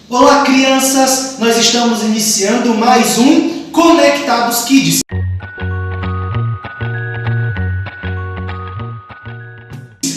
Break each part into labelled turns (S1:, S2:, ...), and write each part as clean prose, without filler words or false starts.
S1: Olá, crianças! Nós estamos iniciando mais um Conectados Kids.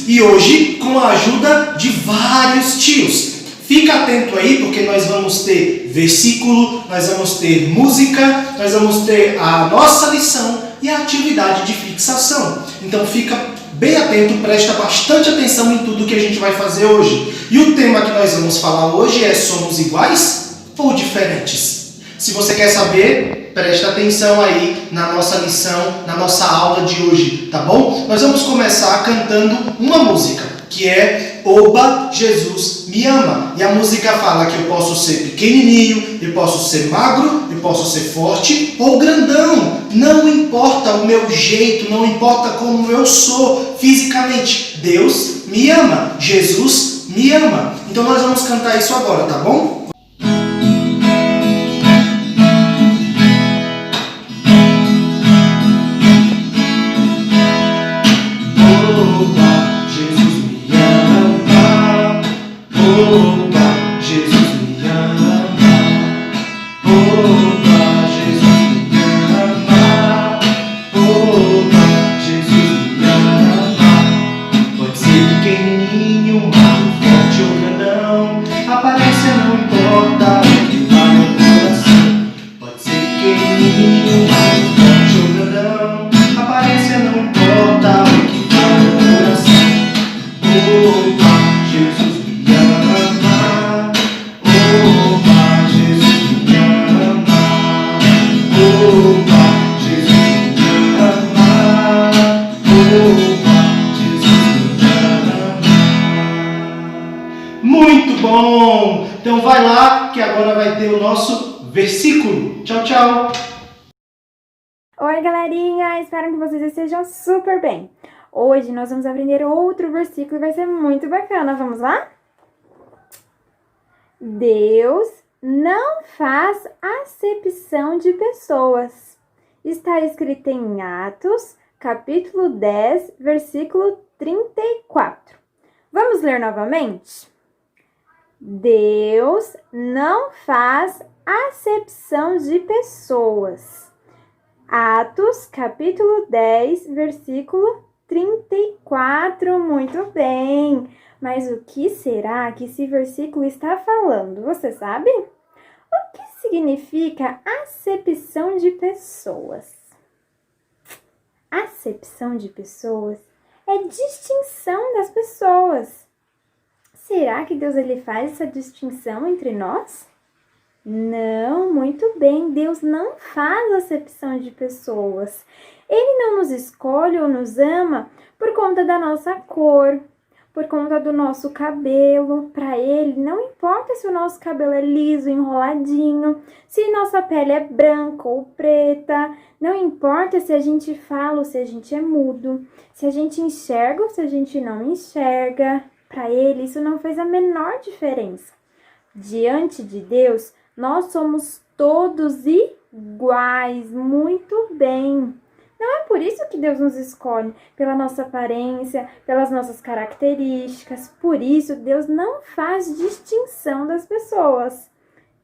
S1: E hoje, com a ajuda de vários tios. Fica atento aí, porque nós vamos ter versículo, nós vamos ter música, nós vamos ter a nossa lição e a atividade de fixação. Então fica bem atento, presta bastante atenção em tudo que a gente vai fazer hoje. E o tema que nós vamos falar hoje é: somos iguais ou diferentes? Se você quer saber, presta atenção aí na nossa lição, na nossa aula de hoje, tá bom? Nós vamos começar cantando uma música, que é Oba, Jesus me ama. E a música fala que eu posso ser pequenininho, eu posso ser magro, eu posso ser forte ou grandão. Não importa o meu jeito, não importa como eu sou fisicamente. Deus me ama, Jesus me ama. Então nós vamos cantar isso agora, tá bom? Muito bom! Então vai lá que agora vai ter o nosso versículo. Tchau, tchau!
S2: Oi, galerinha! Espero que vocês estejam super bem. Hoje nós vamos aprender outro versículo e vai ser muito bacana. Vamos lá? Deus não faz acepção de pessoas. Está escrito em Atos, capítulo 10, versículo 34. Vamos ler novamente? Deus não faz acepção de pessoas. Atos, capítulo 10, versículo 34. Muito bem! Mas o que será que esse versículo está falando? Você sabe? O que significa acepção de pessoas? Acepção de pessoas é distinção das pessoas. Será que Deus ele faz essa distinção entre nós? Não, muito bem, Deus não faz acepção de pessoas. Ele não nos escolhe ou nos ama por conta da nossa cor, por conta do nosso cabelo. Para ele, não importa se o nosso cabelo é liso, enroladinho, se nossa pele é branca ou preta, não importa se a gente fala ou se a gente é mudo, se a gente enxerga ou se a gente não enxerga. Para ele, isso não faz a menor diferença. Diante de Deus, nós somos todos iguais, muito bem. Não é por isso que Deus nos escolhe, pela nossa aparência, pelas nossas características. Por isso, Deus não faz distinção das pessoas.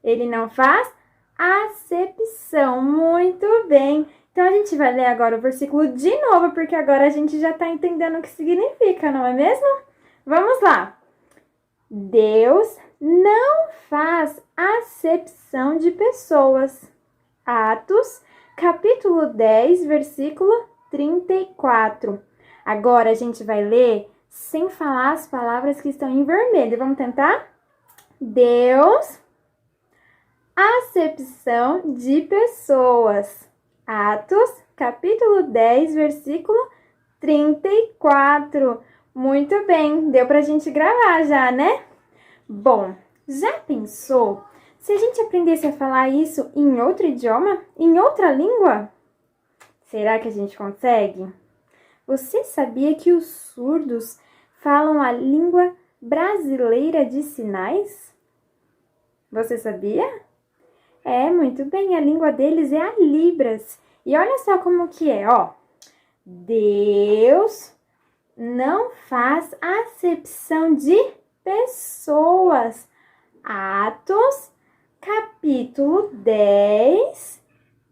S2: Ele não faz acepção. Muito bem. Então, a gente vai ler agora o versículo de novo, porque agora a gente já está entendendo o que significa, não é mesmo? Vamos lá. Deus não faz acepção de pessoas. Atos, capítulo 10, versículo 34. Agora a gente vai ler sem falar as palavras que estão em vermelho. Vamos tentar? Deus, acepção de pessoas. Atos, capítulo 10, versículo 34. Muito bem, deu pra gente gravar já, né? Bom, já pensou se a gente aprendesse a falar isso em outro idioma? Em outra língua? Será que a gente consegue? Você sabia que os surdos falam a língua brasileira de sinais? Você sabia? É, muito bem, a língua deles é a Libras. E olha só como que é, ó. Deus não faz acepção de pessoas. Atos, capítulo 10,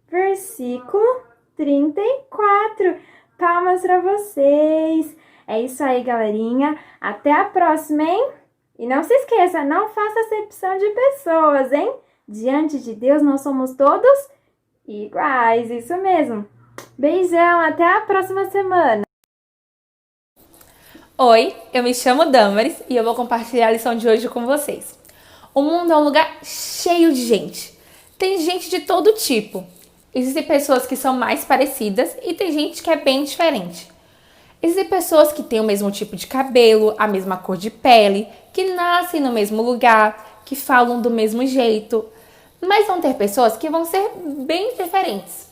S2: versículo 34. Palmas para vocês. É isso aí, galerinha. Até a próxima, hein? E não se esqueça, não faça acepção de pessoas, hein? Diante de Deus, nós somos todos iguais, isso mesmo. Beijão, até a próxima semana.
S3: Oi, eu me chamo Damaris e eu vou compartilhar a lição de hoje com vocês. O mundo é um lugar cheio de gente. Tem gente de todo tipo. Existem pessoas que são mais parecidas e tem gente que é bem diferente. Existem pessoas que têm o mesmo tipo de cabelo, a mesma cor de pele, que nascem no mesmo lugar, que falam do mesmo jeito. Mas vão ter pessoas que vão ser bem diferentes.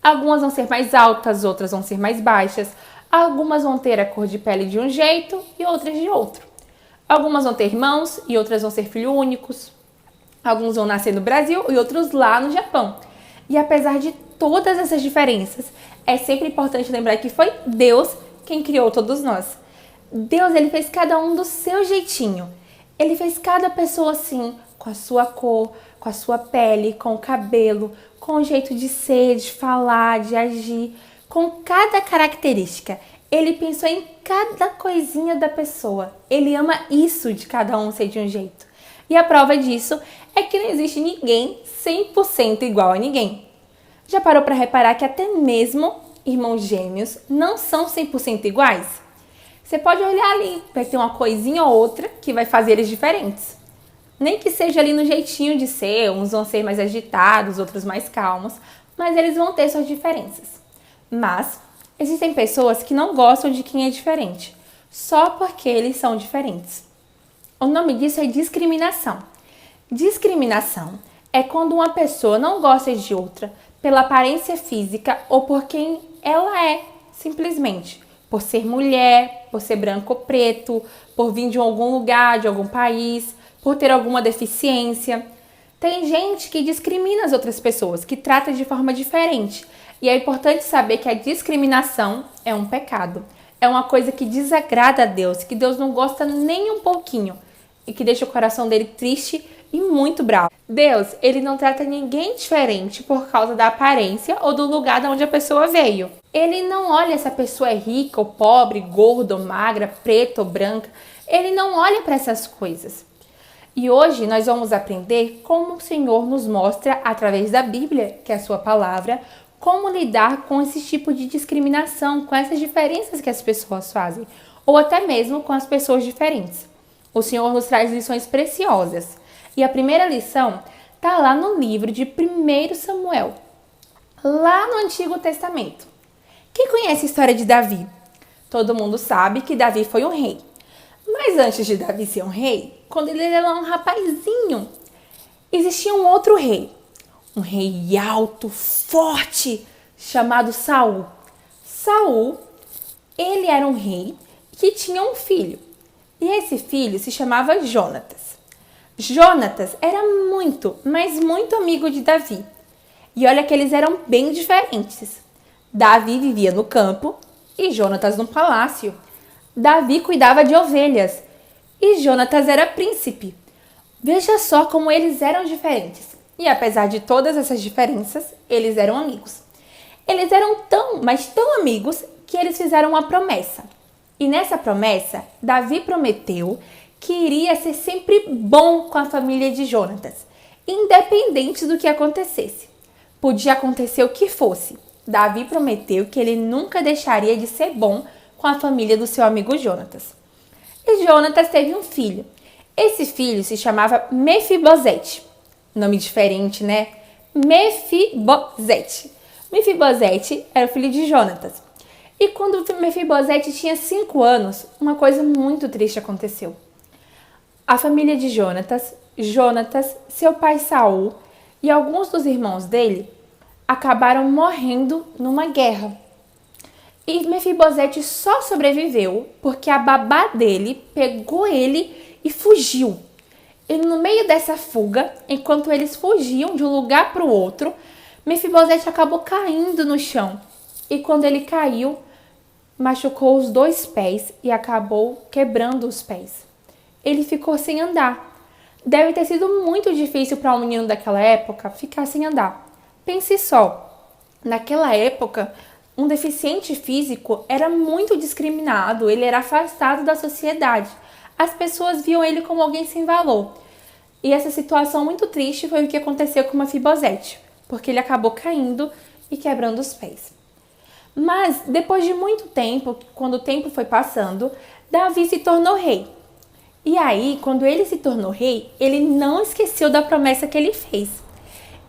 S3: Algumas vão ser mais altas, outras vão ser mais baixas. Algumas vão ter a cor de pele de um jeito e outras de outro. Algumas vão ter irmãos e outras vão ser filhos únicos. Alguns vão nascer no Brasil e outros lá no Japão. E apesar de todas essas diferenças, é sempre importante lembrar que foi Deus quem criou todos nós. Deus, ele fez cada um do seu jeitinho. Ele fez cada pessoa assim, com a sua cor, com a sua pele, com o cabelo, com o jeito de ser, de falar, de agir, com cada característica. Ele pensou em cada coisinha da pessoa. Ele ama isso de cada um ser de um jeito. E a prova disso é que não existe ninguém 100% igual a ninguém. Já parou para reparar que até mesmo irmãos gêmeos não são 100% iguais? Você pode olhar ali, vai ter uma coisinha ou outra que vai fazer eles diferentes. Nem que seja ali no jeitinho de ser, uns vão ser mais agitados, outros mais calmos, mas eles vão ter suas diferenças. Mas existem pessoas que não gostam de quem é diferente, só porque eles são diferentes. O nome disso é discriminação. Discriminação é quando uma pessoa não gosta de outra pela aparência física ou por quem ela é, simplesmente. Por ser mulher, por ser branco ou preto, por vir de algum lugar, de algum país, por ter alguma deficiência. Tem gente que discrimina as outras pessoas, que trata de forma diferente. E é importante saber que a discriminação é um pecado. É uma coisa que desagrada a Deus, que Deus não gosta nem um pouquinho e que deixa o coração dele triste e muito bravo. Deus, ele não trata ninguém diferente por causa da aparência ou do lugar de onde a pessoa veio. Ele não olha se a pessoa é rica ou pobre, gorda ou magra, preta ou branca. Ele não olha para essas coisas. E hoje nós vamos aprender como o Senhor nos mostra, através da Bíblia, que é a sua palavra, como lidar com esse tipo de discriminação, com essas diferenças que as pessoas fazem, ou até mesmo com as pessoas diferentes. O Senhor nos traz lições preciosas. E a primeira lição está lá no livro de 1 Samuel, lá no Antigo Testamento. Quem conhece a história de Davi? Todo mundo sabe que Davi foi um rei. Mas antes de Davi ser um rei, quando ele era um rapazinho, existia um outro rei. Um rei alto, forte, chamado Saul. Saul, ele era um rei que tinha um filho. E esse filho se chamava Jonatas. Jonatas era muito, mas muito amigo de Davi. E olha que eles eram bem diferentes. Davi vivia no campo e Jonatas no palácio. Davi cuidava de ovelhas e Jonatas era príncipe. Veja só como eles eram diferentes. E apesar de todas essas diferenças, eles eram amigos. Eles eram tão, mas tão amigos que eles fizeram uma promessa. E nessa promessa, Davi prometeu que iria ser sempre bom com a família de Jonatas, independente do que acontecesse. Podia acontecer o que fosse. Davi prometeu que ele nunca deixaria de ser bom com a família do seu amigo Jonatas. E Jonatas teve um filho. Esse filho se chamava Mefibosete. Nome diferente, né? Mefibosete. Mefibosete era o filho de Jonatas. E quando Mefibosete tinha 5 anos, uma coisa muito triste aconteceu. A família de Jonatas, seu pai Saul e alguns dos irmãos dele acabaram morrendo numa guerra. E Mefibosete só sobreviveu porque a babá dele pegou ele e fugiu. E no meio dessa fuga, enquanto eles fugiam de um lugar para o outro, Mefibosete acabou caindo no chão. E quando ele caiu, machucou os 2 pés e acabou quebrando os pés. Ele ficou sem andar. Deve ter sido muito difícil para um menino daquela época ficar sem andar. Pense só, naquela época, um deficiente físico era muito discriminado, ele era afastado da sociedade. As pessoas viam ele como alguém sem valor. E essa situação muito triste foi o que aconteceu com Mefibosete, porque ele acabou caindo e quebrando os pés. Mas, depois de muito tempo, quando o tempo foi passando, Davi se tornou rei. E aí, quando ele se tornou rei, ele não esqueceu da promessa que ele fez.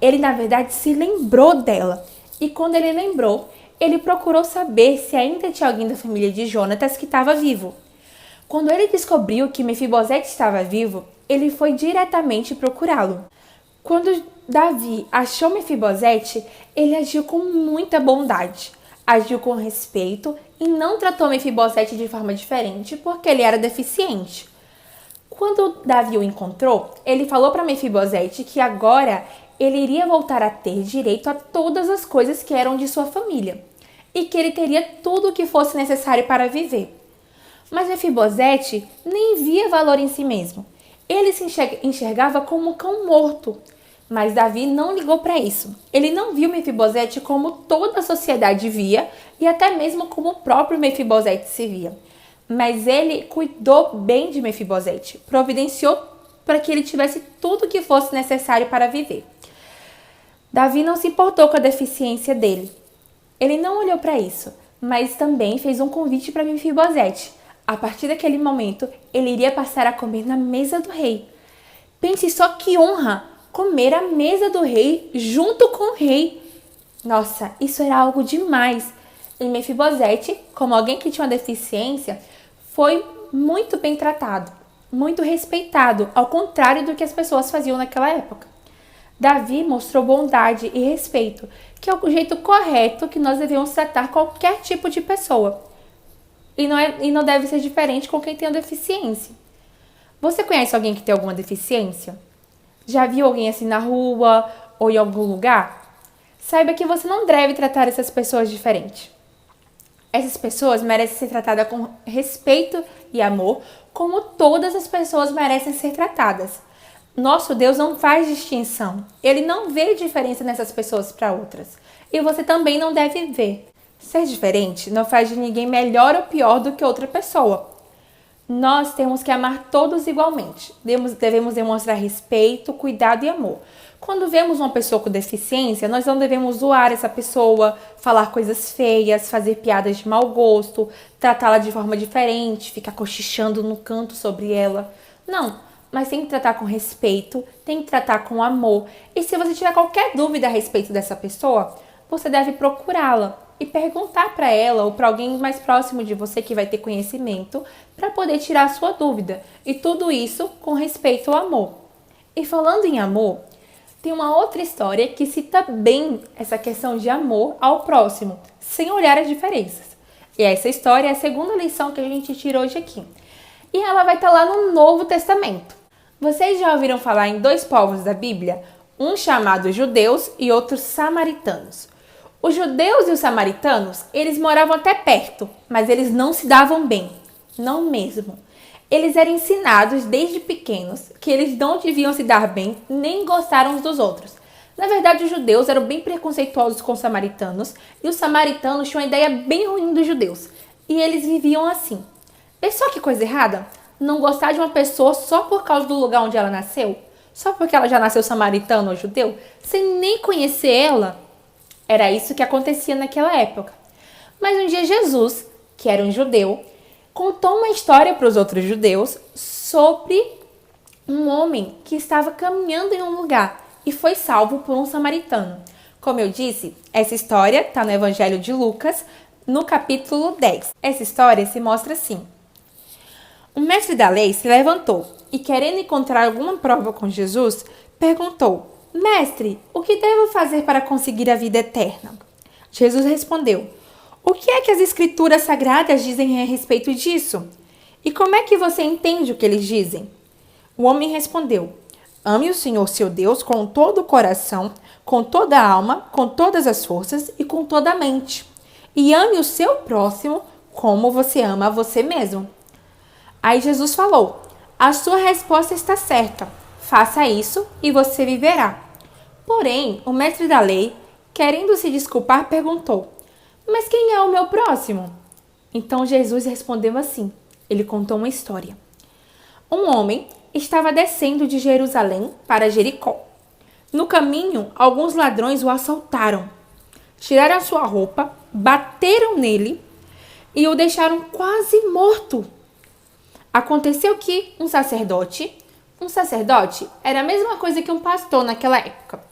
S3: Ele, na verdade, se lembrou dela. E quando ele lembrou, ele procurou saber se ainda tinha alguém da família de Jonatas que estava vivo. Quando ele descobriu que Mefibosete estava vivo, ele foi diretamente procurá-lo. Quando Davi achou Mefibosete, ele agiu com muita bondade, agiu com respeito e não tratou Mefibosete de forma diferente porque ele era deficiente. Quando Davi o encontrou, ele falou para Mefibosete que agora ele iria voltar a ter direito a todas as coisas que eram de sua família e que ele teria tudo o que fosse necessário para viver. Mas Mefibosete nem via valor em si mesmo. Ele se enxergava como um cão morto. Mas Davi não ligou para isso. Ele não viu Mefibosete como toda a sociedade via e até mesmo como o próprio Mefibosete se via. Mas ele cuidou bem de Mefibosete, providenciou para que ele tivesse tudo o que fosse necessário para viver. Davi não se importou com a deficiência dele. Ele não olhou para isso, mas também fez um convite para Mefibosete. A partir daquele momento, ele iria passar a comer na mesa do rei. Pense só que honra! Comer à mesa do rei junto com o rei. Nossa, isso era algo demais. E Mefibosete, como alguém que tinha uma deficiência, foi muito bem tratado, muito respeitado, ao contrário do que as pessoas faziam naquela época. Davi mostrou bondade e respeito, que é o jeito correto que nós devemos tratar qualquer tipo de pessoa. E não deve ser diferente com quem tem uma deficiência. Você conhece alguém que tem alguma deficiência? Já viu alguém assim na rua ou em algum lugar? Saiba que você não deve tratar essas pessoas diferente. Essas pessoas merecem ser tratadas com respeito e amor, como todas as pessoas merecem ser tratadas. Nosso Deus não faz distinção. Ele não vê diferença nessas pessoas para outras. E você também não deve ver. Ser diferente não faz de ninguém melhor ou pior do que outra pessoa. Nós temos que amar todos igualmente. Devemos demonstrar respeito, cuidado e amor. Quando vemos uma pessoa com deficiência, nós não devemos zoar essa pessoa, falar coisas feias, fazer piadas de mau gosto, tratá-la de forma diferente, ficar cochichando no canto sobre ela. Não, mas tem que tratar com respeito, tem que tratar com amor. E se você tiver qualquer dúvida a respeito dessa pessoa, você deve procurá-la e perguntar para ela ou para alguém mais próximo de você que vai ter conhecimento para poder tirar a sua dúvida. E tudo isso com respeito ao amor. E falando em amor, tem uma outra história que cita bem essa questão de amor ao próximo, sem olhar as diferenças. E essa história é a segunda lição que a gente tira hoje aqui. E ela vai estar lá no Novo Testamento. Vocês já ouviram falar em dois povos da Bíblia? Um chamado judeus e outro samaritanos. Os judeus e os samaritanos, eles moravam até perto, mas eles não se davam bem. Não mesmo. Eles eram ensinados desde pequenos que eles não deviam se dar bem nem gostar uns dos outros. Na verdade, os judeus eram bem preconceituosos com os samaritanos e os samaritanos tinham uma ideia bem ruim dos judeus. E eles viviam assim. Vê só que coisa errada? Não gostar de uma pessoa só por causa do lugar onde ela nasceu? Só porque ela já nasceu samaritano ou judeu? Sem nem conhecer ela? Era isso que acontecia naquela época. Mas um dia Jesus, que era um judeu, contou uma história para os outros judeus sobre um homem que estava caminhando em um lugar e foi salvo por um samaritano. Como eu disse, essa história está no Evangelho de Lucas, no capítulo 10. Essa história se mostra assim. O mestre da lei se levantou e, querendo encontrar alguma prova com Jesus, perguntou: Mestre, o que devo fazer para conseguir a vida eterna? Jesus respondeu: O que é que as escrituras sagradas dizem a respeito disso? E como é que você entende o que eles dizem? O homem respondeu: Ame o Senhor seu Deus com todo o coração, com toda a alma, com todas as forças e com toda a mente. E ame o seu próximo como você ama a você mesmo. Aí Jesus falou: A sua resposta está certa. faça isso e você viverá. Porém, o mestre da lei, querendo se desculpar, perguntou: mas quem é o meu próximo? Então Jesus respondeu assim. Ele contou uma história. Um homem estava descendo de Jerusalém para Jericó. No caminho, alguns ladrões o assaltaram. Tiraram sua roupa, bateram nele e o deixaram quase morto. Aconteceu que um sacerdote era a mesma coisa que um pastor naquela época.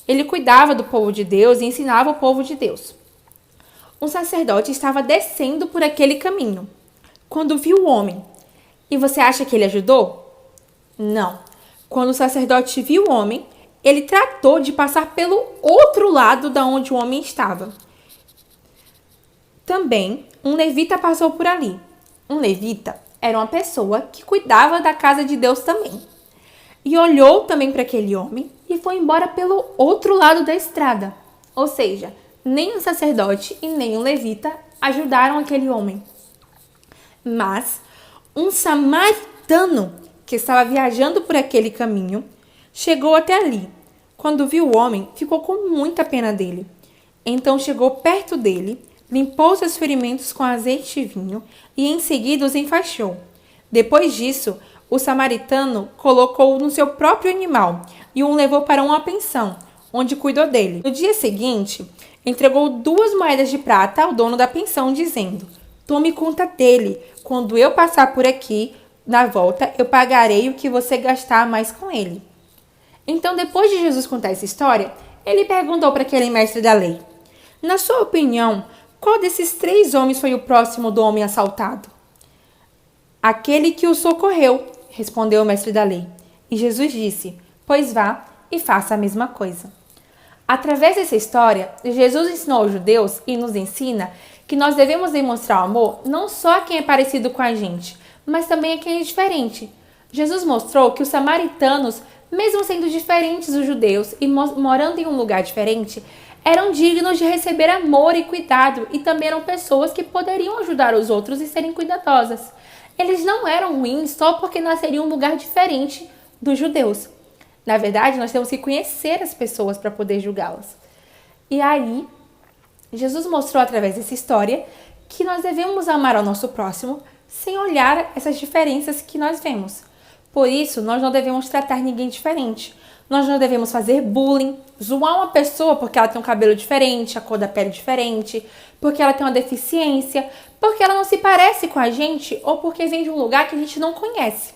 S3: Ele cuidava do povo de Deus e ensinava o povo de Deus. Um sacerdote estava descendo por aquele caminho, quando viu o homem. E você acha que ele ajudou? Não. Quando o sacerdote viu o homem, ele tratou de passar pelo outro lado da onde o homem estava. Também, um levita passou por ali. Um levita era uma pessoa que cuidava da casa de Deus também. E olhou também para aquele homem e foi embora pelo outro lado da estrada. Ou seja, nem o sacerdote e nem o levita ajudaram aquele homem. Mas um samaritano que estava viajando por aquele caminho chegou até ali. Quando viu o homem, ficou com muita pena dele. Então chegou perto dele, limpou seus ferimentos com azeite e vinho e em seguida os enfaixou. Depois disso, o samaritano colocou-o no seu próprio animal e o levou para uma pensão, onde cuidou dele. No dia seguinte, entregou 2 moedas de prata ao dono da pensão, dizendo: tome conta dele. Quando eu passar por aqui, na volta, eu pagarei o que você gastar mais com ele. Então, depois de Jesus contar essa história, ele perguntou para aquele mestre da lei: na sua opinião, qual desses 3 homens foi o próximo do homem assaltado? Aquele que o socorreu, respondeu o mestre da lei. E Jesus disse: pois vá e faça a mesma coisa. Através dessa história, Jesus ensinou aos judeus e nos ensina que nós devemos demonstrar o amor não só a quem é parecido com a gente, mas também a quem é diferente. Jesus mostrou que os samaritanos, mesmo sendo diferentes dos judeus e morando em um lugar diferente, eram dignos de receber amor e cuidado e também eram pessoas que poderiam ajudar os outros e serem cuidadosas. Eles não eram ruins só porque nasceriam em um lugar diferente dos judeus. Na verdade, nós temos que conhecer as pessoas para poder julgá-las. E aí, Jesus mostrou através dessa história que nós devemos amar ao nosso próximo sem olhar essas diferenças que nós vemos. Por isso, nós não devemos tratar ninguém diferente. Nós não devemos fazer bullying, zoar uma pessoa porque ela tem um cabelo diferente, a cor da pele diferente, porque ela tem uma deficiência, porque ela não se parece com a gente ou porque vem de um lugar que a gente não conhece.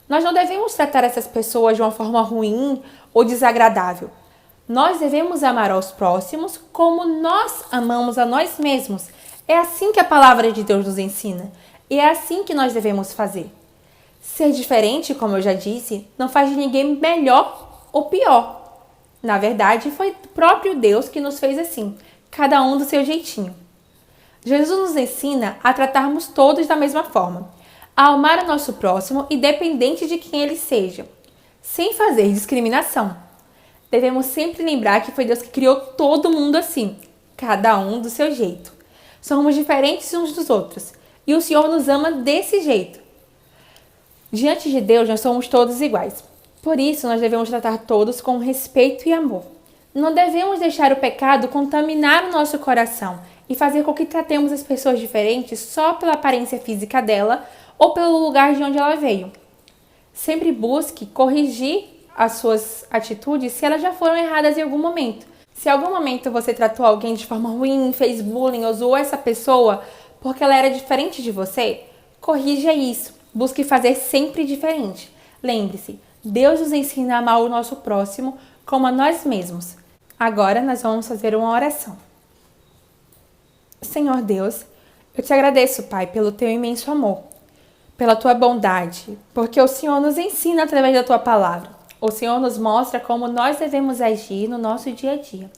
S3: Nós não devemos tratar essas pessoas de uma forma ruim ou desagradável. Nós devemos amar aos próximos como nós amamos a nós mesmos. É assim que a palavra de Deus nos ensina. E é assim que nós devemos fazer. Ser diferente, como eu já disse, não faz de ninguém melhor ou pior. Na verdade, foi o próprio Deus que nos fez assim, cada um do seu jeitinho. Jesus nos ensina a tratarmos todos da mesma forma, a amar o nosso próximo independente de quem ele seja, sem fazer discriminação. Devemos sempre lembrar que foi Deus que criou todo mundo assim, cada um do seu jeito. Somos diferentes uns dos outros e o Senhor nos ama desse jeito. Diante de Deus, nós somos todos iguais. Por isso, nós devemos tratar todos com respeito e amor. Não devemos deixar o pecado contaminar o nosso coração e fazer com que tratemos as pessoas diferentes só pela aparência física dela ou pelo lugar de onde ela veio. Sempre busque corrigir as suas atitudes se elas já foram erradas em algum momento. Se em algum momento você tratou alguém de forma ruim, fez bullying ou zoou essa pessoa porque ela era diferente de você, corrija isso. Busque fazer sempre diferente. Lembre-se, Deus nos ensina a amar o nosso próximo como a nós mesmos. Agora nós vamos fazer uma oração. Senhor Deus, eu te agradeço, Pai, pelo teu imenso amor, pela tua bondade, porque o Senhor nos ensina através da tua palavra. O Senhor nos mostra como nós devemos agir no nosso dia a dia.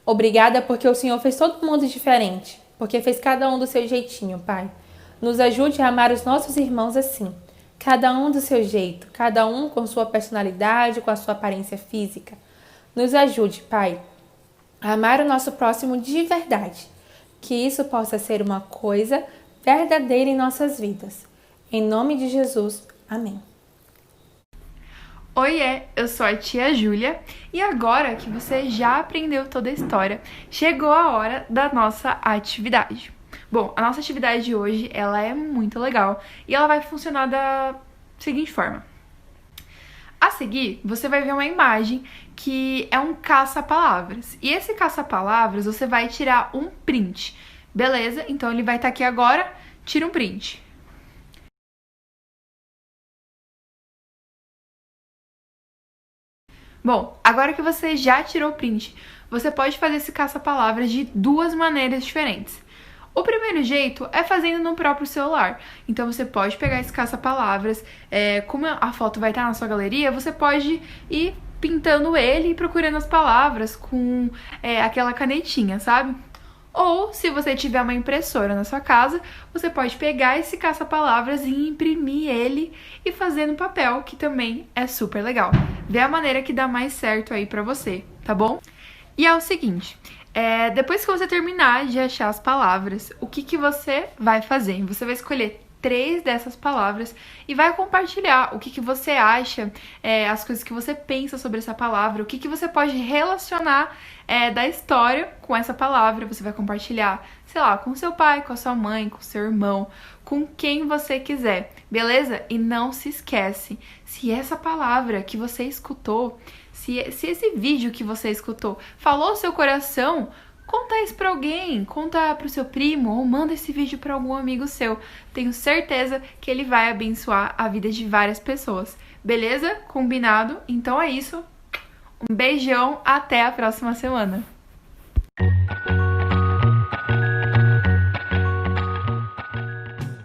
S3: Obrigada porque o Senhor fez todo mundo diferente, porque fez cada um do seu jeitinho, Pai. Nos ajude a amar os nossos irmãos assim, cada um do seu jeito, cada um com sua personalidade, com a sua aparência física. Nos ajude, Pai, a amar o nosso próximo de verdade, que isso possa ser uma coisa verdadeira em nossas vidas. Em nome de Jesus, amém.
S4: Oiê, eu sou a tia Júlia e agora que você já aprendeu toda a história, chegou a hora da nossa atividade. Bom, a nossa atividade de hoje, ela é muito legal e ela vai funcionar da seguinte forma. A seguir, você vai ver uma imagem que é um caça-palavras. E esse caça-palavras, você vai tirar um print, beleza? Então ele vai estar aqui agora, tira um print. Bom, agora que você já tirou o print, você pode fazer esse caça-palavras de duas maneiras diferentes. O primeiro jeito é fazendo no próprio celular. Então você pode pegar esse caça-palavras, como a foto vai estar na sua galeria, você pode ir pintando ele e procurando as palavras com aquela canetinha, sabe? Ou, se você tiver uma impressora na sua casa, você pode pegar esse caça-palavras e imprimir ele e fazer no papel, que também é super legal. Vê a maneira que dá mais certo aí pra você, tá bom? E é o seguinte, depois que você terminar de achar as palavras, o que você vai fazer? Você vai escolher 3 dessas palavras e vai compartilhar o que você acha, as coisas que você pensa sobre essa palavra, o que você pode relacionar da história com essa palavra. Você vai compartilhar, sei lá, com seu pai, com a sua mãe, com seu irmão, com quem você quiser, beleza? E não se esquece, se essa palavra que você escutou, se esse vídeo que você escutou falou seu coração, conta isso pra alguém, conta pro seu primo ou manda esse vídeo pra algum amigo seu. Tenho certeza que ele vai abençoar a vida de várias pessoas. Beleza? Combinado? Então é isso. Um beijão, até a próxima semana.